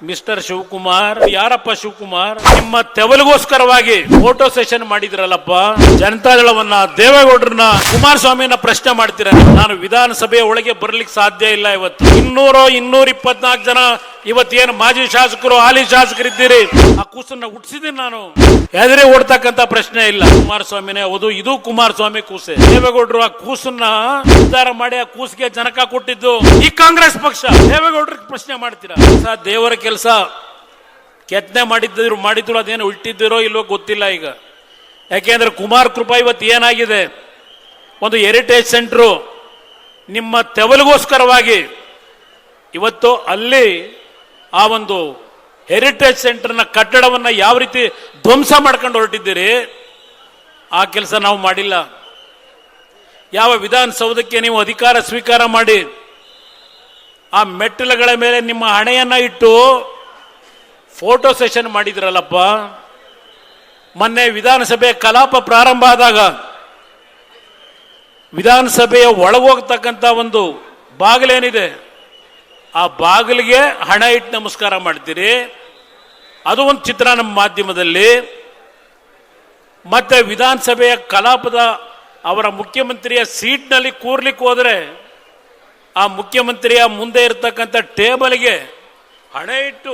Mister Shivakumar, ಯಾರಪ್ಪ ಶಿವಕುಮಾರ್? ನಿಮ್ಮ ತೆವಲಿಗೋಸ್ಕರವಾಗಿ photo session ಮಾಡಿದ್ರಲ್ಲಪ್ಪ, ಜನತಾದಳವನ್ನ, ದೇವೇಗೌಡರನ್ನ, ಕುಮಾರಸ್ವಾಮಿಯನ್ನ ಪ್ರಶ್ನೆ ಮಾಡ್ತೀರ. ನಾನು ವಿಧಾನಸಭೆಯ ಒಳಗೆ ಬರ್ಲಿಕ್ಕೆ ಸಾಧ್ಯ ಇಲ್ಲ. ಇವತ್ತು 224 ಜನ ಇವತ್ತೇನು ಮಾಜಿ ಶಾಸಕರು, ಹಾಲಿ ಶಾಸಕರಿದ್ದೀರಿ, ಆ ಕೂಸನ್ನ ಹುಟ್ಟಿಸಿದ್ದೀನಿ ನಾನು. ಎದುರೇ ಓಡ್ತಕ್ಕಂತ ಪ್ರಶ್ನೆ ಇಲ್ಲ. ಕುಮಾರಸ್ವಾಮಿನೇ ಹೌದು, ಇದು ಕುಮಾರಸ್ವಾಮಿ ಕೂಸೆ. ದೇವೇಗೌಡರು ಆ ಕೂಸನ್ನ ನಿರ್ಧಾರ ಮಾಡಿ ಆ ಕೂಸಿಗೆ ಜನಕ ಕೊಟ್ಟಿದ್ದು ಈ ಕಾಂಗ್ರೆಸ್ ಪಕ್ಷ. ದೇವೇಗೌಡರಿಗೆ ಪ್ರಶ್ನೆ ಮಾಡ್ತೀರಾ? ದೇವರ ಕೆಲಸ ಕೆತ್ತನೆ ಮಾಡಿದ್ರು ಅದೇನು ಉಲ್ಟಿದ್ದೀರೋ ಇಲ್ವೋ ಗೊತ್ತಿಲ್ಲ ಈಗ. ಯಾಕೆಂದ್ರೆ ಕುಮಾರ್ ಕೃಪಾ ಇವತ್ತು ಏನಾಗಿದೆ, ಒಂದು ಹೆರಿಟೇಜ್ ಸೆಂಟ್ರು ನಿಮ್ಮ ತೆವಲಿಗೋಸ್ಕರವಾಗಿ ಇವತ್ತು ಅಲ್ಲಿ ಆ ಒಂದು ಹೆರಿಟೇಜ್ ಸೆಂಟರ್ನ ಕಟ್ಟಡವನ್ನ ಯಾವ ರೀತಿ ಧ್ವಂಸ ಮಾಡ್ಕೊಂಡು ಹೊರಟಿದ್ದೀರಿ, ಆ ಕೆಲಸ ನಾವು ಮಾಡಿಲ್ಲ. ಯಾವ ವಿಧಾನಸೌಧಕ್ಕೆ ನೀವು ಅಧಿಕಾರ ಸ್ವೀಕಾರ ಮಾಡಿ ಆ ಮೆಟ್ಟಿಲುಗಳ ಮೇಲೆ ನಿಮ್ಮ ಹಣೆಯನ್ನ ಇಟ್ಟು ಫೋಟೋ ಸೆಷನ್ ಮಾಡಿದ್ರಲ್ಲಪ್ಪ. ಮೊನ್ನೆ ವಿಧಾನಸಭೆ ಕಲಾಪ ಪ್ರಾರಂಭ ಆದಾಗ ವಿಧಾನಸಭೆಯ ಒಳಗೋಗ್ತಕ್ಕಂಥ ಒಂದು ಬಾಗಿಲೇನಿದೆ, ಆ ಬಾಗಿಲಿಗೆ ಹಣ ಇಟ್ಟು ನಮಸ್ಕಾರ ಮಾಡ್ತೀರಿ. ಅದು ಒಂದು ಚಿತ್ರ ನಮ್ಮ ಮಾಧ್ಯಮದಲ್ಲಿ. ಮತ್ತೆ ವಿಧಾನಸಭೆಯ ಕಲಾಪದ ಅವರ ಮುಖ್ಯಮಂತ್ರಿಯ ಸೀಟ್ನಲ್ಲಿ ಕೂರ್ಲಿಕ್ಕೆ ಹೋದ್ರೆ ಆ ಮುಖ್ಯಮಂತ್ರಿಯ ಮುಂದೆ ಇರತಕ್ಕಂಥ ಟೇಬಲ್ಗೆ ಹಣ ಇಟ್ಟು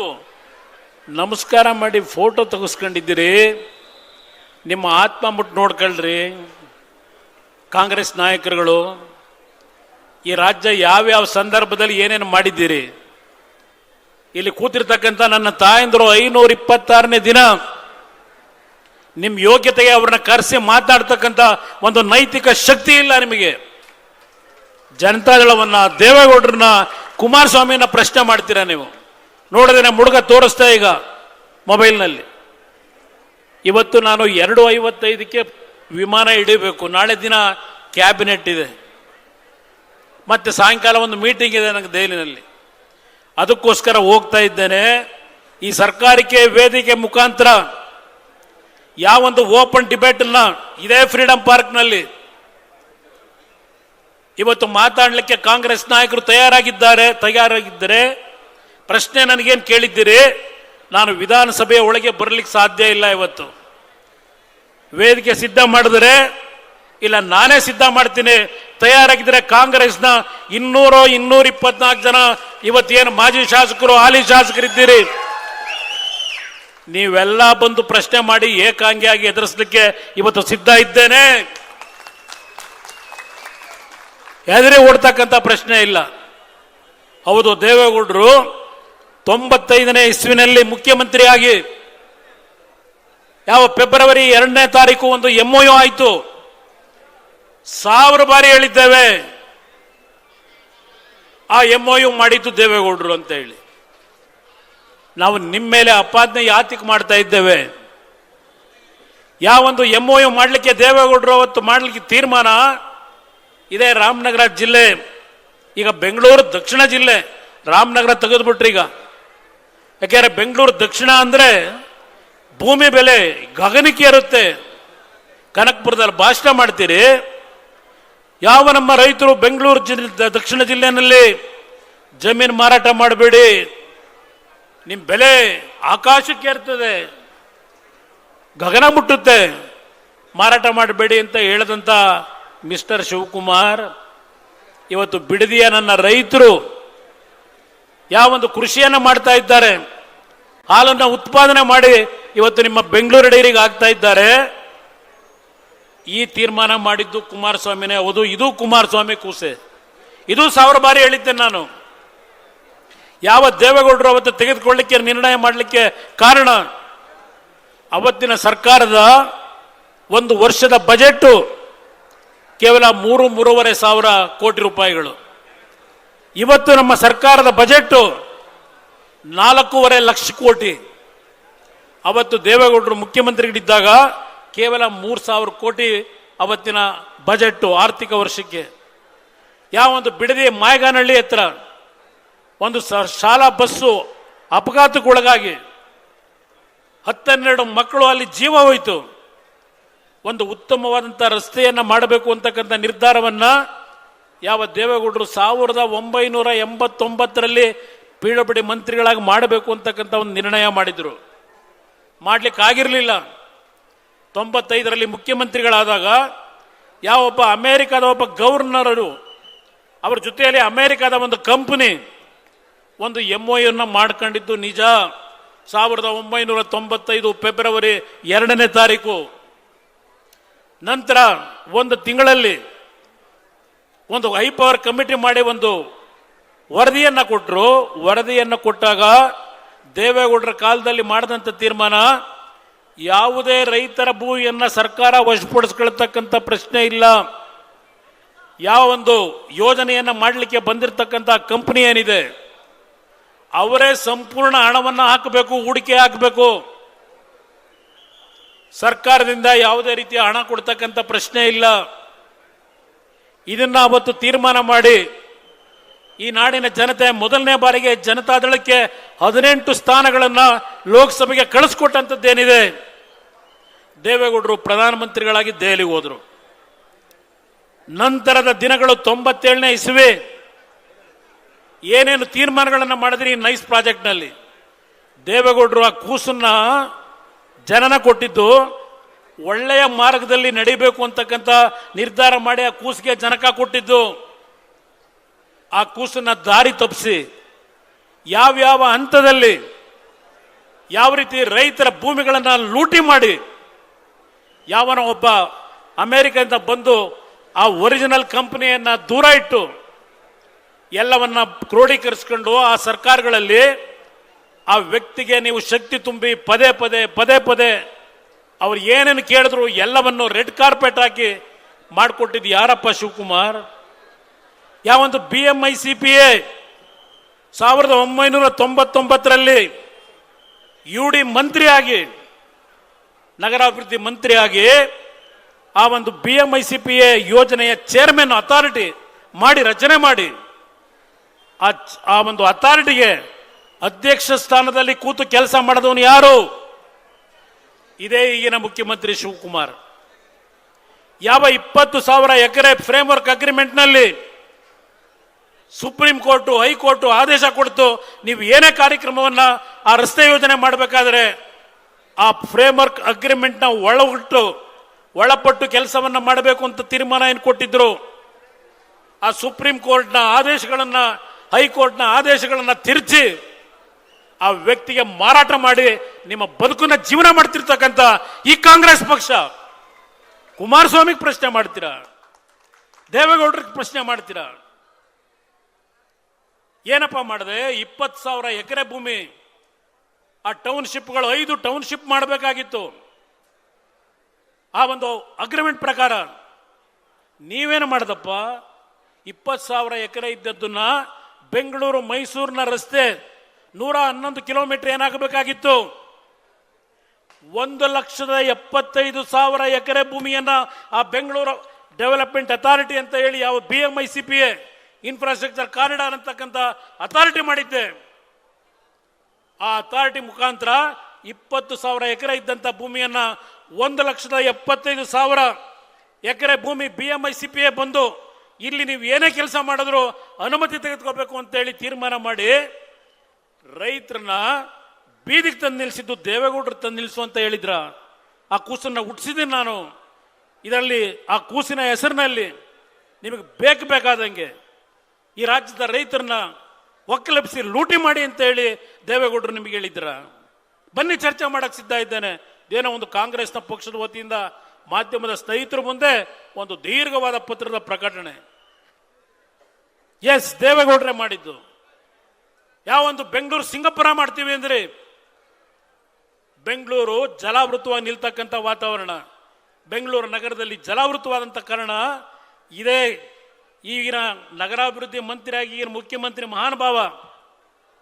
ನಮಸ್ಕಾರ ಮಾಡಿ ಫೋಟೋ ತೆಗೆಸ್ಕೊಂಡಿದ್ದೀರಿ. ನಿಮ್ಮ ಆತ್ಮ ಮುಟ್ಟು ನೋಡ್ಕೊಳ್ರಿ ಕಾಂಗ್ರೆಸ್ ನಾಯಕರುಗಳು. ಈ ರಾಜ್ಯ ಯಾವ್ಯಾವ ಸಂದರ್ಭದಲ್ಲಿ ಏನೇನು ಮಾಡಿದ್ದೀರಿ. ಇಲ್ಲಿ ಕೂತಿರ್ತಕ್ಕಂಥ ನನ್ನ ತಾಯಂದರು 526ನೇ ದಿನ ನಿಮ್ಮ ಯೋಗ್ಯತೆಗೆ ಅವ್ರನ್ನ ಕರೆಸಿ ಮಾತಾಡ್ತಕ್ಕಂಥ ಒಂದು ನೈತಿಕ ಶಕ್ತಿ ಇಲ್ಲ ನಿಮಗೆ. ಜನತಾದಳವನ್ನ, ದೇವೇಗೌಡರನ್ನ, ಕುಮಾರಸ್ವಾಮಿಯನ್ನ ಪ್ರಶ್ನೆ ಮಾಡ್ತೀರಾ ನೀವು. ನೋಡಿದ್ರೆ ನಮ್ಮ ಹುಡುಗ ತೋರಿಸ್ತಾ ಈಗ ಮೊಬೈಲ್ನಲ್ಲಿ. ಇವತ್ತು ನಾನು 2:55ಕ್ಕೆ ವಿಮಾನ ಹಿಡಿಬೇಕು. ನಾಳೆ ದಿನ ಕ್ಯಾಬಿನೆಟ್ ಇದೆ, ಮತ್ತೆ ಸಾಯಂಕಾಲ ಒಂದು ಮೀಟಿಂಗ್ ಇದೆ ನನಗೆ ದೆಹಲಿನಲ್ಲಿ. ಅದಕ್ಕೋಸ್ಕರ ಹೋಗ್ತಾ ಇದ್ದೇನೆ. ಈ ಸರ್ಕಾರಕ್ಕೆ ವೇದಿಕೆ ಮುಖಾಂತರ ಯಾವೊಂದು ಓಪನ್ ಡಿಬೇಟ್ ಅನ್ನ ಇದೇ ಫ್ರೀಡಂ ಪಾರ್ಕ್ನಲ್ಲಿ ಇವತ್ತು ಮಾತಾಡಲಿಕ್ಕೆ ಕಾಂಗ್ರೆಸ್ ನಾಯಕರು ತಯಾರಾಗಿದ್ದರೆ ಪ್ರಶ್ನೆ ನನಗೇನು ಕೇಳಿದ್ದೀರಿ? ನಾನು ವಿಧಾನಸಭೆಯ ಒಳಗೆ ಬರಲಿಕ್ಕೆ ಸಾಧ್ಯ ಇಲ್ಲ. ಇವತ್ತು ವೇದಿಕೆ ಸಿದ್ಧ ಮಾಡಿದ್ರೆ ಇಲ್ಲ ನಾನೇ ಸಿದ್ಧ ಮಾಡ್ತೀನಿ. ತಯಾರಾಗಿದ್ದರೆ ಕಾಂಗ್ರೆಸ್ನ 224 ಜನ ಇವತ್ತೇನು ಮಾಜಿ ಶಾಸಕರು, ಹಾಲಿ ಶಾಸಕರಿದ್ದೀರಿ, ನೀವೆಲ್ಲ ಬಂದು ಪ್ರಶ್ನೆ ಮಾಡಿ ಏಕಾಂಗಿಯಾಗಿ ಎದುರಿಸಲಿಕ್ಕೆ ಇವತ್ತು ಸಿದ್ಧ ಇದ್ದೇನೆ. ಎದುರೇ ಓಡ್ತಕ್ಕಂಥ ಪ್ರಶ್ನೆ ಇಲ್ಲ. ಹೌದು, ದೇವೇಗೌಡರು 95ನೇ ಇಸ್ವಿನಲ್ಲಿ ಮುಖ್ಯಮಂತ್ರಿಯಾಗಿ ಯಾವ ಫೆಬ್ರವರಿ 2ನೇ ತಾರೀಕು ಒಂದು MOU ಆಯಿತು. 1000 ಬಾರಿ ಹೇಳಿದ್ದೇವೆ ಆ MOU ಮಾಡಿದ್ದು ದೇವೇಗೌಡರು ಅಂತ ಹೇಳಿ. ನಾವು ನಿಮ್ಮ ಮೇಲೆ ಅಪಾದನೆ ಯಾತಿಗೆ ಮಾಡ್ತಾ ಇದ್ದೇವೆ? ಯಾವೊಂದು MOU ಮಾಡಲಿಕ್ಕೆ ದೇವೇಗೌಡರು ಅವತ್ತು ಮಾಡಲಿಕ್ಕೆ ತೀರ್ಮಾನ ಇದೇ ರಾಮನಗರ ಜಿಲ್ಲೆ, ಈಗ ಬೆಂಗಳೂರು ದಕ್ಷಿಣ ಜಿಲ್ಲೆ, ರಾಮನಗರ ತೆಗೆದುಬಿಟ್ರಿ ಈಗ. ಯಾಕೆಂದ್ರೆ ಬೆಂಗಳೂರು ದಕ್ಷಿಣ ಅಂದ್ರೆ ಭೂಮಿ ಬೆಲೆ ಗಗನಕ್ಕೆ ಇರುತ್ತೆ. ಕನಕಪುರದಲ್ಲಿ ಭಾಷಣ ಮಾಡ್ತೀರಿ. ಯಾವ ನಮ್ಮ ರೈತರು ಬೆಂಗಳೂರು ದಕ್ಷಿಣ ಜಿಲ್ಲೆಯಲ್ಲಿ ಜಮೀನು ಮಾರಾಟ ಮಾಡಬೇಡಿ, ನಿಮ್ಮ ಬೆಲೆ ಆಕಾಶಕ್ಕೆ ಇರ್ತದೆ, ಗಗನ ಮುಟ್ಟುತ್ತೆ, ಮಾರಾಟ ಮಾಡಬೇಡಿ ಅಂತ ಹೇಳದಂತ ಮಿಸ್ಟರ್ ಶಿವಕುಮಾರ್, ಇವತ್ತು ಬಿಡದಿಯ ನನ್ನ ರೈತರು ಯಾವೊಂದು ಕೃಷಿಯನ್ನು ಮಾಡ್ತಾ ಇದ್ದಾರೆ, ಹಾಲನ್ನು ಉತ್ಪಾದನೆ ಮಾಡಿ ಇವತ್ತು ನಿಮ್ಮ ಬೆಂಗಳೂರು ಡೈರಿಗೆ ಆಗ್ತಾ ಇದ್ದಾರೆ. ಈ ತೀರ್ಮಾನ ಮಾಡಿದ್ದು ಕುಮಾರಸ್ವಾಮಿನೇ ಹೌದು, ಇದು ಕುಮಾರಸ್ವಾಮಿ ಕೂಸೆ. ಇದು 1000 ಬಾರಿ ಹೇಳಿದ್ದೆ ನಾನು. ಯಾವ ದೇವೇಗೌಡರು ಅವತ್ತು ತೆಗೆದುಕೊಳ್ಳಲಿಕ್ಕೆ ನಿರ್ಣಯ ಮಾಡಲಿಕ್ಕೆ ಕಾರಣ, ಅವತ್ತಿನ ಸರ್ಕಾರದ ಒಂದು ವರ್ಷದ ಬಜೆಟ್ ಕೇವಲ 3-3.5 ಸಾವಿರ ಕೋಟಿ ರೂಪಾಯಿಗಳು. ಇವತ್ತು ನಮ್ಮ ಸರ್ಕಾರದ ಬಜೆಟ್ 4.5 ಲಕ್ಷ ಕೋಟಿ. ಅವತ್ತು ದೇವೇಗೌಡರು ಮುಖ್ಯಮಂತ್ರಿಗಳಿದ್ದಾಗ ಕೇವಲ 3,000 ಕೋಟಿ ಅವತ್ತಿನ ಬಜೆಟ್ ಆರ್ಥಿಕ ವರ್ಷಕ್ಕೆ. ಯಾವೊಂದು ಬಿಡದಿ ಮಾಯಗಾನಹಳ್ಳಿ ಹತ್ರ ಒಂದು ಶಾಲಾ ಬಸ್ಸು ಅಪಘಾತಕ್ಕೊಳಗಾಗಿ 10-12 ಮಕ್ಕಳು ಅಲ್ಲಿ ಜೀವ ಹೋಯಿತು. ಒಂದು ಉತ್ತಮವಾದಂಥ ರಸ್ತೆಯನ್ನು ಮಾಡಬೇಕು ಅಂತಕ್ಕಂಥ ನಿರ್ಧಾರವನ್ನ ಯಾವ ದೇವೇಗೌಡರು 1989ರಲ್ಲಿ PWD ಮಂತ್ರಿಗಳಾಗಿ ಮಾಡಬೇಕು ಅಂತಕ್ಕಂಥ ಒಂದು ನಿರ್ಣಯ ಮಾಡಿದ್ರು. ಮಾಡ್ಲಿಕ್ಕೆ ಆಗಿರಲಿಲ್ಲ. 95ರಲ್ಲಿ ಮುಖ್ಯಮಂತ್ರಿಗಳಾದಾಗ ಯಾವೊಬ್ಬ ಅಮೆರಿಕದ ಒಬ್ಬ ಗವರ್ನರು ಅವರ ಜೊತೆಯಲ್ಲಿ ಅಮೆರಿಕದ ಒಂದು ಕಂಪನಿ ಒಂದು MOU ಮಾಡ್ಕೊಂಡಿದ್ದು ನಿಜ. 1995 ಫೆಬ್ರವರಿ 2ನೇ ತಾರೀಕು. ನಂತರ ಒಂದು ತಿಂಗಳಲ್ಲಿ ಒಂದು ಹೈಪವರ್ ಕಮಿಟಿ ಮಾಡಿ ಒಂದು ವರದಿಯನ್ನ ಕೊಟ್ಟರು. ವರದಿಯನ್ನು ಕೊಟ್ಟಾಗ ದೇವೇಗೌಡರ ಕಾಲದಲ್ಲಿ ಮಾಡಿದಂಥ ತೀರ್ಮಾನ, ಯಾವುದೇ ರೈತರ ಭೂಮಿಯನ್ನ ಸರ್ಕಾರ ವಶಪಡಿಸ್ಕೊಳ್ತಕ್ಕಂಥ ಪ್ರಶ್ನೆ ಇಲ್ಲ. ಯಾವ ಒಂದು ಯೋಜನೆಯನ್ನ ಮಾಡಲಿಕ್ಕೆ ಬಂದಿರತಕ್ಕಂಥ ಕಂಪನಿ ಏನಿದೆ ಅವರೇ ಸಂಪೂರ್ಣ ಹಣವನ್ನು ಹಾಕಬೇಕು, ಹೂಡಿಕೆ ಹಾಕಬೇಕು. ಸರ್ಕಾರದಿಂದ ಯಾವುದೇ ರೀತಿಯ ಹಣ ಕೊಡ್ತಕ್ಕಂಥ ಪ್ರಶ್ನೆ ಇಲ್ಲ. ಇದನ್ನ ಅವತ್ತು ತೀರ್ಮಾನ ಮಾಡಿ ಈ ನಾಡಿನ ಜನತೆ ಮೊದಲನೇ ಬಾರಿಗೆ ಜನತಾದಳಕ್ಕೆ 18 ಸ್ಥಾನಗಳನ್ನ ಲೋಕಸಭೆಗೆ ಕಳಿಸ್ಕೊಟ್ಟಂತದ್ದೇನಿದೆ. ದೇವೇಗೌಡರು ಪ್ರಧಾನಮಂತ್ರಿಗಳಾಗಿ ದೆಹಲಿಗೆ ಹೋದರು. ನಂತರದ ದಿನಗಳು 97ನೇ ಇಸ್ವಿ ಏನೇನು ತೀರ್ಮಾನಗಳನ್ನು ಮಾಡಿದ್ರಿ ಈ ನೈಸ್ ಪ್ರಾಜೆಕ್ಟ್ನಲ್ಲಿ, ದೇವೇಗೌಡರು ಆ ಕೂಸನ್ನ ಜನನ ಕೊಟ್ಟಿದ್ದು ಒಳ್ಳೆಯ ಮಾರ್ಗದಲ್ಲಿ ನಡಿಬೇಕು ಅಂತಕ್ಕಂಥ ನಿರ್ಧಾರ ಮಾಡಿ ಆ ಕೂಸಿಗೆ ಜನಕ ಕೊಟ್ಟಿದ್ದು. ಆ ಕೂಸನ್ನ ದಾರಿ ತಪ್ಪಿಸಿ ಯಾವ್ಯಾವ ಹಂತದಲ್ಲಿ ಯಾವ ರೀತಿ ರೈತರ ಭೂಮಿಗಳನ್ನು ಲೂಟಿ ಮಾಡಿ ಯಾವನ ಒಬ್ಬ ಅಮೆರಿಕದಿಂದ ಬಂದು ಆ ಒರಿಜಿನಲ್ ಕಂಪನಿಯನ್ನ ದೂರ ಇಟ್ಟು ಎಲ್ಲವನ್ನ ಕ್ರೋಢೀಕರಿಸಿಕೊಂಡು ಆ ಸರ್ಕಾರಗಳಲ್ಲಿ ಆ ವ್ಯಕ್ತಿಗೆ ನೀವು ಶಕ್ತಿ ತುಂಬಿ ಪದೇ ಪದೇ ಅವ್ರು ಏನೇನು ಕೇಳಿದ್ರು ಎಲ್ಲವನ್ನು ರೆಡ್ ಕಾರ್ಪೆಟ್ ಹಾಕಿ ಮಾಡಿಕೊಟ್ಟಿದ್ದು ಯಾರಪ್ಪ? ಶಿವಕುಮಾರ್. ಯಾವೊಂದು BMICPA 1999ರಲ್ಲಿ UD ಮಂತ್ರಿಯಾಗಿ, ನಗರಾಭಿವೃದ್ಧಿ ಮಂತ್ರಿಯಾಗಿ ಆ ಒಂದು BMICPA ಯೋಜನೆಯ ಚೇರ್ಮನ್ ಅಥಾರಿಟಿ ಮಾಡಿ ರಚನೆ ಮಾಡಿ ಆ ಒಂದು ಅಥಾರಿಟಿಗೆ ಅಧ್ಯಕ್ಷ ಸ್ಥಾನದಲ್ಲಿ ಕೂತು ಕೆಲಸ ಮಾಡಿದವನು ಯಾರು? ಇದೇ ಈಗಿನ ಮುಖ್ಯಮಂತ್ರಿ ಶಿವಕುಮಾರ್. ಯಾವ 20,000 ಎಕರೆ ಫ್ರೇಮ್ವರ್ಕ್ ಅಗ್ರಿಮೆಂಟ್ ನಲ್ಲಿ ಸುಪ್ರೀಂ ಕೋರ್ಟ್ ಹೈಕೋರ್ಟ್ ಆದೇಶ ಕೊಡ್ತು, ನೀವು ಏನೇ ಕಾರ್ಯಕ್ರಮವನ್ನ ಆ ರಸ್ತೆ ಯೋಜನೆ ಮಾಡಬೇಕಾದ್ರೆ ಆ ಫ್ರೇಮ್ವರ್ಕ್ ಅಗ್ರಿಮೆಂಟ್ ನ ಒಳಪಟ್ಟು ಕೆಲಸವನ್ನ ಮಾಡಬೇಕು ಅಂತ ತೀರ್ಮಾನ ಏನು ಕೊಟ್ಟಿದ್ರು. ಆ ಸುಪ್ರೀಂ ಕೋರ್ಟ್ನ ಆದೇಶಗಳನ್ನ ಹೈಕೋರ್ಟ್ನ ಆದೇಶಗಳನ್ನ ತಿರುಚಿ ಆ ವ್ಯಕ್ತಿಗೆ ಮಾರಾಟ ಮಾಡಿ ನಿಮ್ಮ ಬದುಕನ್ನ ಜೀವನ ಮಾಡ್ತಿರ್ತಕ್ಕಂಥ ಈ ಕಾಂಗ್ರೆಸ್ ಪಕ್ಷ ಕುಮಾರಸ್ವಾಮಿಗೆ ಪ್ರಶ್ನೆ ಮಾಡ್ತೀರಾ? ದೇವೇಗೌಡರಿಗೆ ಪ್ರಶ್ನೆ ಮಾಡ್ತೀರಾ? ಏನಪ್ಪ ಮಾಡಿದೆ? 20,000 ಎಕರೆ ಭೂಮಿ ಆ ಟೌನ್ಶಿಪ್ಗಳು 5 ಟೌನ್ಶಿಪ್ ಮಾಡಬೇಕಾಗಿತ್ತು. ಆ ಒಂದು ಅಗ್ರಿಮೆಂಟ್ ಪ್ರಕಾರ ನೀವೇನು ಮಾಡದಪ್ಪ? 20,000 ಎಕರೆ ಇದ್ದದ್ದನ್ನ ಬೆಂಗಳೂರು ಮೈಸೂರಿನ ರಸ್ತೆ 111 ಕಿಲೋಮೀಟರ್ ಏನಾಗಬೇಕಾಗಿತ್ತು? 1,75,000 ಎಕರೆ ಭೂಮಿಯನ್ನ ಆ ಬೆಂಗಳೂರು ಡೆವಲಪ್ಮೆಂಟ್ ಅಥಾರಿಟಿ ಅಂತ ಹೇಳಿ ಯಾವ BMICPA ಇನ್ಫ್ರಾಸ್ಟ್ರಕ್ಚರ್ ಕಾರಿಡಾರ್ ಅಂತಕ್ಕಂಥ ಅಥಾರಿಟಿ ಮಾಡಿದ್ದೆ. ಆ ಅಥಾರಿಟಿ ಮುಖಾಂತರ 20,000 ಎಕರೆ ಇದ್ದಂಥ ಭೂಮಿಯನ್ನ 1,75,000 ಎಕರೆ ಭೂಮಿ BMICPA ಬಂದು ಇಲ್ಲಿ ನೀವು ಏನೇ ಕೆಲಸ ಮಾಡಿದ್ರು ಅನುಮತಿ ತೆಗೆದುಕೋಬೇಕು ಅಂತೇಳಿ ತೀರ್ಮಾನ ಮಾಡಿ ರೈತರನ್ನ ಬೀದಿಗೆ ತಂದು ನಿಲ್ಲಿಸಿದ್ದು ದೇವೇಗೌಡರು ತಂದು ನಿಲ್ಲಿಸು ಅಂತ ಹೇಳಿದ್ರ. ಆ ಕೂಸನ್ನ ಹುಟ್ಟಿಸಿದ್ದೀನಿ ನಾನು. ಇದರಲ್ಲಿ ಆ ಕೂಸಿನ ಹೆಸರಿನಲ್ಲಿ ನಿಮಗೆ ಬೇಕಾದಂಗೆ ಈ ರಾಜ್ಯದ ರೈತರನ್ನ ಒಕ್ಕಲೆಬ್ಸಿ ಲೂಟಿ ಮಾಡಿ ಅಂತ ಹೇಳಿ ದೇವೇಗೌಡರು ನಿಮಗೆ ಹೇಳಿದ್ರ. ಬನ್ನಿ ಚರ್ಚೆ ಮಾಡಕ್ ಸಿದ್ಧ ಇದ್ದೇನೆ. ಏನೋ ಒಂದು ಕಾಂಗ್ರೆಸ್ನ ಪಕ್ಷದ ವತಿಯಿಂದ ಮಾಧ್ಯಮದ ಸ್ನೇಹಿತರು ಮುಂದೆ ಒಂದು ದೀರ್ಘವಾದ ಪತ್ರದ ಪ್ರಕಟಣೆ. ಎಸ್, ದೇವೇಗೌಡರೇ ಮಾಡಿದ್ದು. ಯಾವೊಂದು ಬೆಂಗಳೂರು ಸಿಂಗಪುರ ಮಾಡ್ತೀವಿ ಅಂದ್ರೆ ಬೆಂಗಳೂರು ಜಲಾವೃತವಾಗಿ ನಿಲ್ತಕ್ಕಂಥ ವಾತಾವರಣ, ಬೆಂಗಳೂರು ನಗರದಲ್ಲಿ ಜಲಾವೃತವಾದಂಥ ಕಾರಣ ಇದೇ ಈಗಿನ ನಗರಾಭಿವೃದ್ಧಿ ಮಂತ್ರಿಯಾಗಿ ಈಗಿನ ಮುಖ್ಯಮಂತ್ರಿ ಮಹಾನುಭಾವ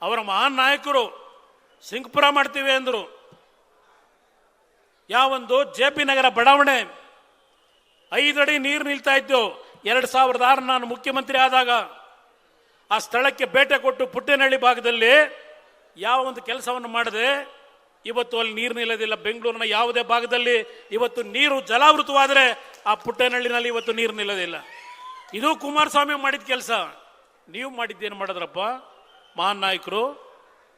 ಅವರ ಮಹಾನ್ ನಾಯಕರು ಸಿಂಗಪುರ ಮಾಡ್ತೀವಿ ಅಂದರು. ಯಾವೊಂದು JP ನಗರ ಬಡಾವಣೆ 5 ಅಡಿ ನೀರು ನಿಲ್ತಾ ಇದ್ದು 2006 ನಾನು ಮುಖ್ಯಮಂತ್ರಿ ಆದಾಗ ಆ ಸ್ಥಳಕ್ಕೆ ಭೇಟಿ ಕೊಟ್ಟು ಪುಟ್ಟೇನಹಳ್ಳಿ ಭಾಗದಲ್ಲಿ ಯಾವ ಒಂದು ಕೆಲಸವನ್ನು ಮಾಡದೆ ಇವತ್ತು ಅಲ್ಲಿ ನೀರು ನಿಲ್ಲೋದಿಲ್ಲ. ಬೆಂಗಳೂರಿನ ಯಾವುದೇ ಭಾಗದಲ್ಲಿ ಇವತ್ತು ನೀರು ಜಲಾವೃತವಾದರೆ ಆ ಪುಟ್ಟೇನಹಳ್ಳಿನಲ್ಲಿ ಇವತ್ತು ನೀರು ನಿಲ್ಲೋದಿಲ್ಲ. ಇದು ಕುಮಾರಸ್ವಾಮಿ ಮಾಡಿದ ಕೆಲಸ. ನೀವು ಮಾಡಿದ್ದೇನು ಮಾಡಿದ್ರಪ್ಪ? ಮಹಾನ್ ನಾಯಕರು